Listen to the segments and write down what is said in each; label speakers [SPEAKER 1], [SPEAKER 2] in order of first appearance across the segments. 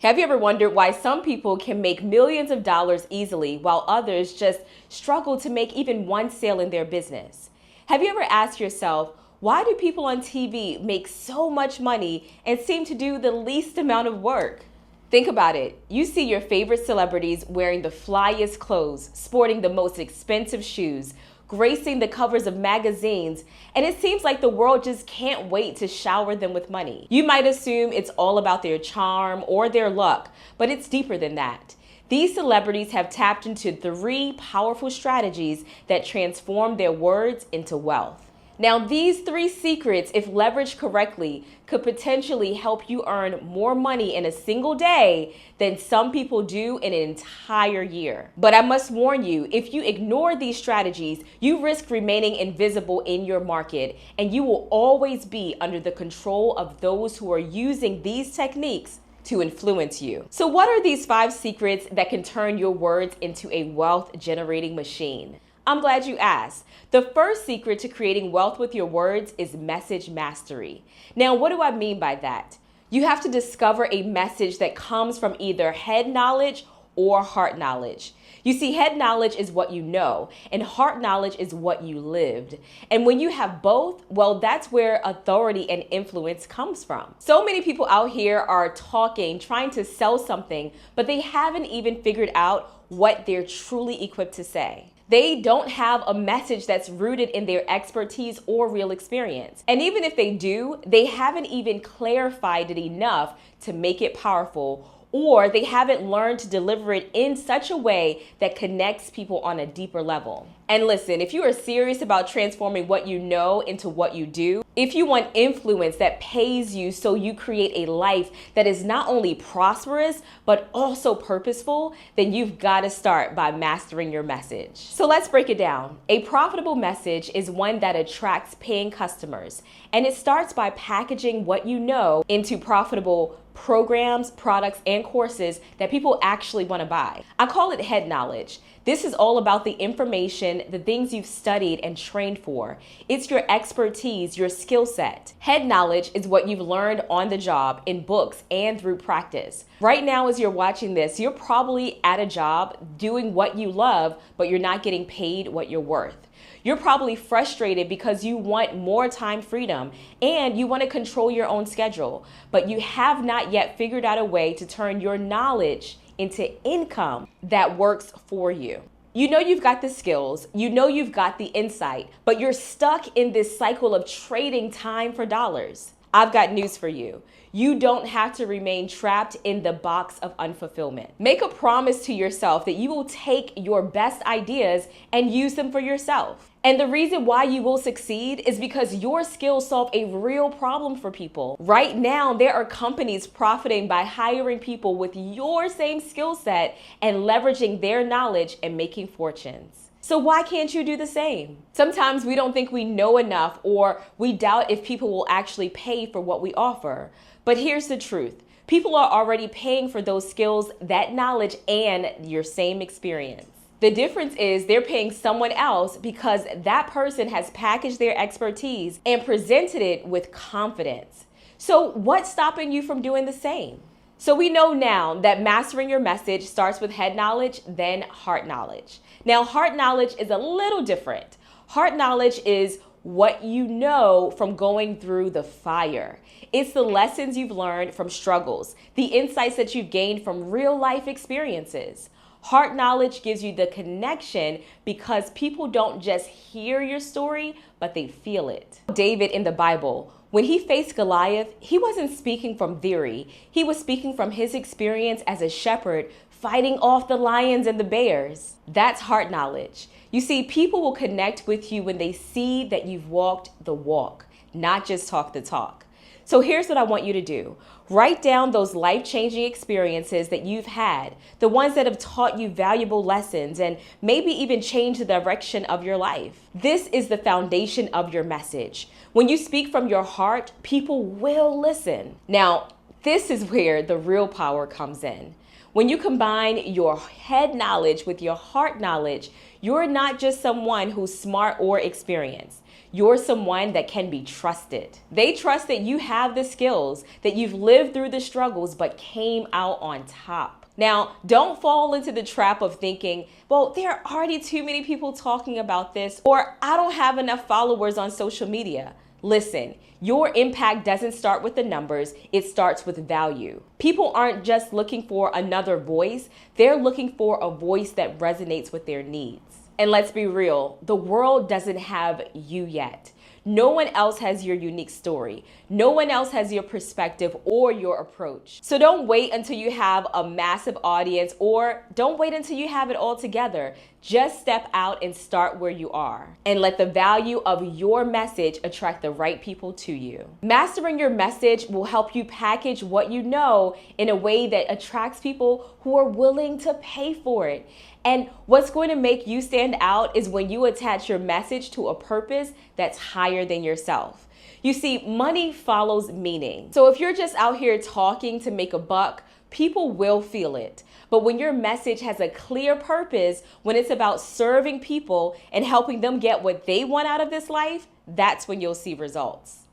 [SPEAKER 1] Have you ever wondered why some people can make millions of dollars easily while others just struggle to make even one sale in their business? Have you ever asked yourself, why do people on TV make so much money and seem to do the least amount of work? Think about it. You see your favorite celebrities wearing the flyest clothes, sporting the most expensive shoes, gracing the covers of magazines, and it seems like the world just can't wait to shower them with money. You might assume it's all about their charm or their luck, but it's deeper than that. These celebrities have tapped into 3 powerful strategies that transform their words into wealth. Now, these 3 secrets, if leveraged correctly, could potentially help you earn more money in a single day than some people do in an entire year. But I must warn you, if you ignore these strategies, you risk remaining invisible in your market, and you will always be under the control of those who are using these techniques to influence you. So what are these 5 secrets that can turn your words into a wealth-generating machine? I'm glad you asked. The first secret to creating wealth with your words is message mastery. Now, what do I mean by that? You have to discover a message that comes from either head knowledge or heart knowledge. You see, head knowledge is what you know, and heart knowledge is what you lived. And when you have both, well, that's where authority and influence comes from. So many people out here are talking, trying to sell something, but they haven't even figured out what they're truly equipped to say. They don't have a message that's rooted in their expertise or real experience. And even if they do, they haven't even clarified it enough to make it powerful, or they haven't learned to deliver it in such a way that connects people on a deeper level. And listen, if you are serious about transforming what you know into what you do, if you want influence that pays you so you create a life that is not only prosperous, but also purposeful, then you've got to start by mastering your message. So let's break it down. A profitable message is one that attracts paying customers, and it starts by packaging what you know into profitable programs, products, and courses that people actually want to buy. I call it head knowledge. This is all about the information, the things you've studied and trained for. It's your expertise, your skill set. Head knowledge is what you've learned on the job, in books, and through practice. Right now, as you're watching this, you're probably at a job doing what you love, but you're not getting paid what you're worth. You're probably frustrated because you want more time freedom and you want to control your own schedule, but you have not yet figured out a way to turn your knowledge into income that works for you. You know you've got the skills, you know you've got the insight, but you're stuck in this cycle of trading time for dollars. I've got news for you. You don't have to remain trapped in the box of unfulfillment. Make a promise to yourself that you will take your best ideas and use them for yourself. And the reason why you will succeed is because your skills solve a real problem for people. Right now, there are companies profiting by hiring people with your same skill set and leveraging their knowledge and making fortunes. So why can't you do the same? Sometimes we don't think we know enough, or we doubt if people will actually pay for what we offer. But here's the truth. People are already paying for those skills, that knowledge, and your same experience. The difference is they're paying someone else because that person has packaged their expertise and presented it with confidence. So what's stopping you from doing the same? So we know now that mastering your message starts with head knowledge, then heart knowledge. Now, heart knowledge is a little different. Heart knowledge is what you know from going through the fire. It's the lessons you've learned from struggles, the insights that you've gained from real life experiences. Heart knowledge gives you the connection because people don't just hear your story, but they feel it. David in the Bible, when he faced Goliath, he wasn't speaking from theory. He was speaking from his experience as a shepherd, fighting off the lions and the bears. That's heart knowledge. You see, people will connect with you when they see that you've walked the walk, not just talk the talk. So here's what I want you to do. Write down those life-changing experiences that you've had, the ones that have taught you valuable lessons and maybe even changed the direction of your life. This is the foundation of your message. When you speak from your heart, people will listen. Now, this is where the real power comes in. When you combine your head knowledge with your heart knowledge, you're not just someone who's smart or experienced. You're someone that can be trusted. They trust that you have the skills, that you've lived through the struggles, but came out on top. Now, don't fall into the trap of thinking, well, there are already too many people talking about this, or I don't have enough followers on social media. Listen, your impact doesn't start with the numbers, it starts with value. People aren't just looking for another voice, they're looking for a voice that resonates with their needs. And let's be real, the world doesn't have you yet. No one else has your unique story. No one else has your perspective or your approach. So don't wait until you have a massive audience, or don't wait until you have it all together. Just step out and start where you are, and let the value of your message attract the right people to you. Mastering your message will help you package what you know in a way that attracts people who are willing to pay for it. And what's going to make you stand out is when you attach your message to a purpose that's higher than yourself. You see, money follows meaning. So if you're just out here talking to make a buck, people will feel it. But when your message has a clear purpose, when it's about serving people and helping them get what they want out of this life, that's when you'll see results.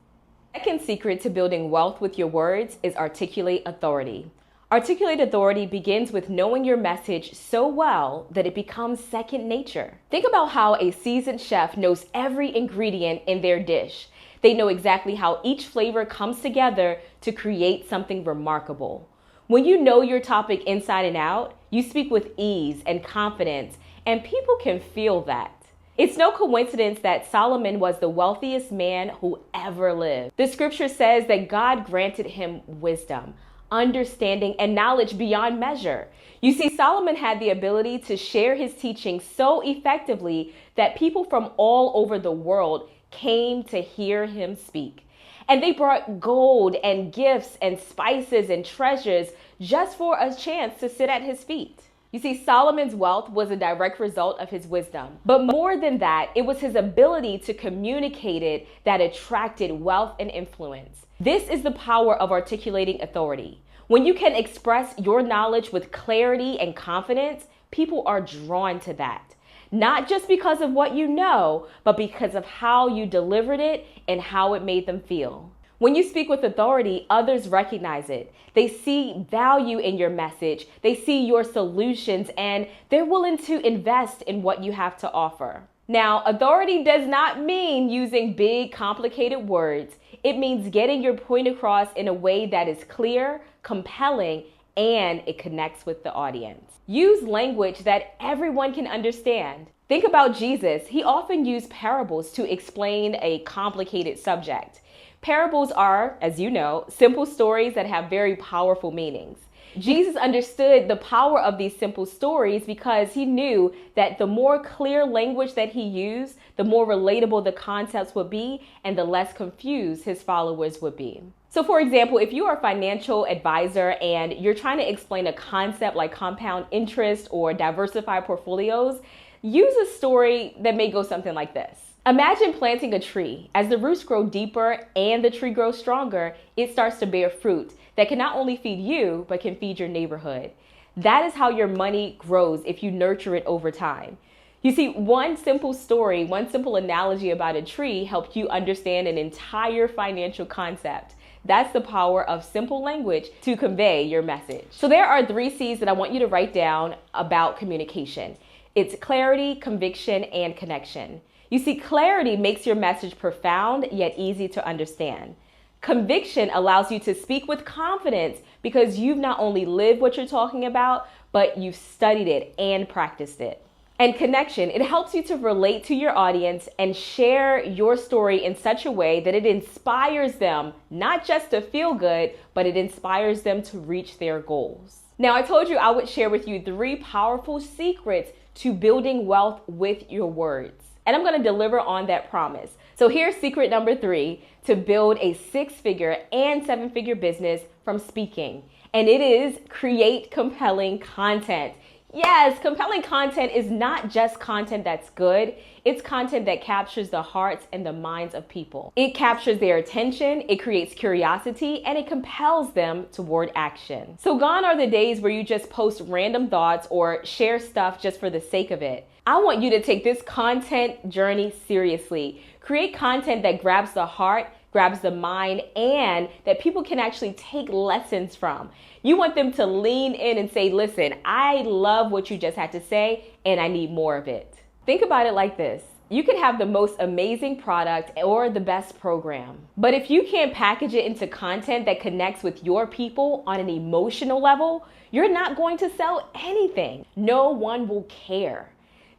[SPEAKER 1] Second secret to building wealth with your words is articulate authority. Articulate authority begins with knowing your message so well that it becomes second nature. Think about how a seasoned chef knows every ingredient in their dish. They know exactly how each flavor comes together to create something remarkable. When you know your topic inside and out, you speak with ease and confidence, and people can feel that. It's no coincidence that Solomon was the wealthiest man who ever lived. The scripture says that God granted him wisdom, understanding, and knowledge beyond measure. You see, Solomon had the ability to share his teaching so effectively that people from all over the world came to hear him speak. And they brought gold and gifts and spices and treasures just for a chance to sit at his feet. You see, Solomon's wealth was a direct result of his wisdom. But more than that, it was his ability to communicate it that attracted wealth and influence. This is the power of articulating authority. When you can express your knowledge with clarity and confidence, people are drawn to that. Not just because of what you know, but because of how you delivered it and how it made them feel. When you speak with authority, others recognize it. They see value in your message, they see your solutions, and they're willing to invest in what you have to offer. Now, authority does not mean using big, complicated words. It means getting your point across in a way that is clear, compelling, and it connects with the audience. Use language that everyone can understand. Think about Jesus. He often used parables to explain a complicated subject. Parables are, as you know, simple stories that have very powerful meanings. Jesus understood the power of these simple stories because he knew that the more clear language that he used, the more relatable the concepts would be and the less confused his followers would be. So for example, if you are a financial advisor and you're trying to explain a concept like compound interest or diversified portfolios, use a story that may go something like this. Imagine planting a tree. As the roots grow deeper and the tree grows stronger, it starts to bear fruit that can not only feed you, but can feed your neighborhood. That is how your money grows if you nurture it over time. You see, one simple story, one simple analogy about a tree helped you understand an entire financial concept. That's the power of simple language to convey your message. So there are 3 C's that I want you to write down about communication. It's clarity, conviction, and connection. You see, clarity makes your message profound yet easy to understand. Conviction allows you to speak with confidence because you've not only lived what you're talking about, but you've studied it and practiced it. And connection, it helps you to relate to your audience and share your story in such a way that it inspires them not just to feel good, but it inspires them to reach their goals. Now, I told you I would share with you 3 powerful secrets to building wealth with your words. And I'm going to deliver on that promise. So here's secret number 3 to build a 6-figure and 7-figure business from speaking. And it is create compelling content. Yes, compelling content is not just content that's good, it's content that captures the hearts and the minds of people. It captures their attention, it creates curiosity, and it compels them toward action. So gone are the days where you just post random thoughts or share stuff just for the sake of it. I want you to take this content journey seriously. Create content that grabs the heart, grabs the mind, and that people can actually take lessons from. You want them to lean in and say, listen, I love what you just had to say, and I need more of it. Think about it like this. You could have the most amazing product or the best program, but if you can't package it into content that connects with your people on an emotional level, you're not going to sell anything. No one will care.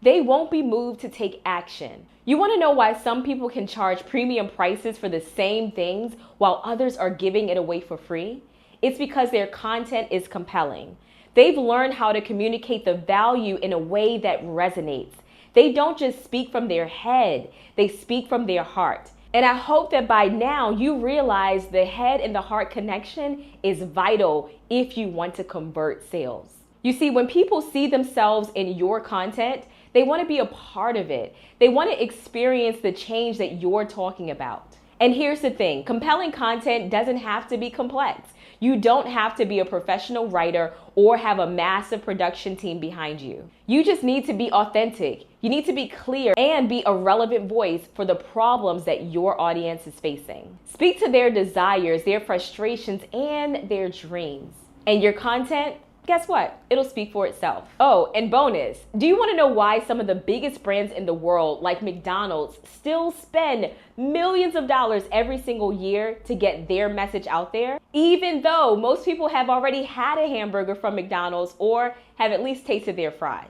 [SPEAKER 1] They won't be moved to take action. You want to know why some people can charge premium prices for the same things while others are giving it away for free? It's because their content is compelling. They've learned how to communicate the value in a way that resonates. They don't just speak from their head, they speak from their heart. And I hope that by now you realize the head and the heart connection is vital if you want to convert sales. You see, when people see themselves in your content, they want to be a part of it. They want to experience the change that you're talking about. And here's the thing, compelling content doesn't have to be complex. You don't have to be a professional writer or have a massive production team behind you. You just need to be authentic. You need to be clear and be a relevant voice for the problems that your audience is facing. Speak to their desires, their frustrations, and their dreams. And your content, guess what? It'll speak for itself. Oh, and bonus, do you want to know why some of the biggest brands in the world, like McDonald's, still spend millions of dollars every single year to get their message out there? Even though most people have already had a hamburger from McDonald's or have at least tasted their fries.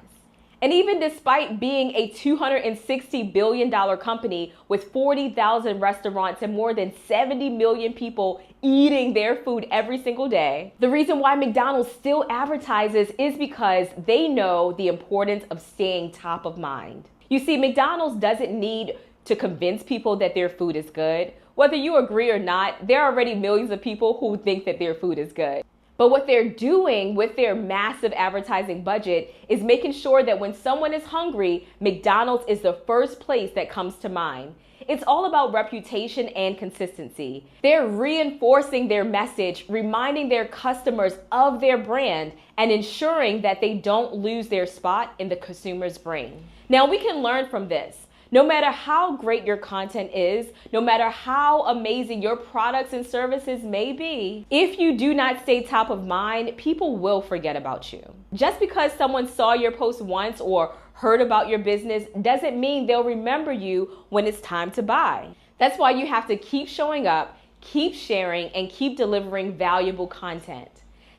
[SPEAKER 1] And even despite being a $260 billion company with 40,000 restaurants and more than 70 million people eating their food every single day, the reason why McDonald's still advertises is because they know the importance of staying top of mind. You see, McDonald's doesn't need to convince people that their food is good. Whether you agree or not, there are already millions of people who think that their food is good. But what they're doing with their massive advertising budget is making sure that when someone is hungry, McDonald's is the first place that comes to mind. It's all about reputation and consistency. They're reinforcing their message, reminding their customers of their brand, and ensuring that they don't lose their spot in the consumer's brain. Now, we can learn from this. No matter how great your content is, no matter how amazing your products and services may be, if you do not stay top of mind, people will forget about you. Just because someone saw your post once or heard about your business doesn't mean they'll remember you when it's time to buy. That's why you have to keep showing up, keep sharing, and keep delivering valuable content.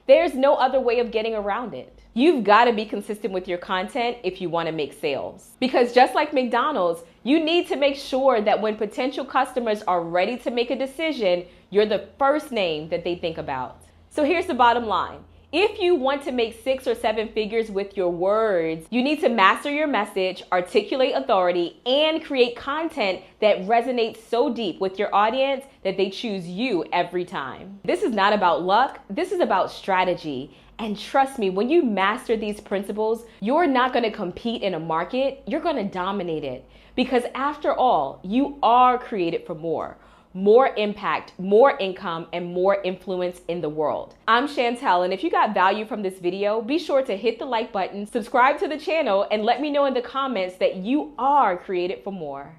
[SPEAKER 1] There's no other way of getting around it. You've got to be consistent with your content if you want to make sales. Because just like McDonald's, you need to make sure that when potential customers are ready to make a decision, you're the first name that they think about. So here's the bottom line. If you want to make 6 or 7 figures with your words, you need to master your message, articulate authority, and create content that resonates so deep with your audience that they choose you every time. This is not about luck. This is about strategy. And trust me, when you master these principles, you're not going to compete in a market. You're going to dominate it. Because after all, you are created for more. More impact, more income, and more influence in the world. I'm Chantel, and if you got value from this video, be sure to hit the like button, subscribe to the channel, and let me know in the comments that you are created for more.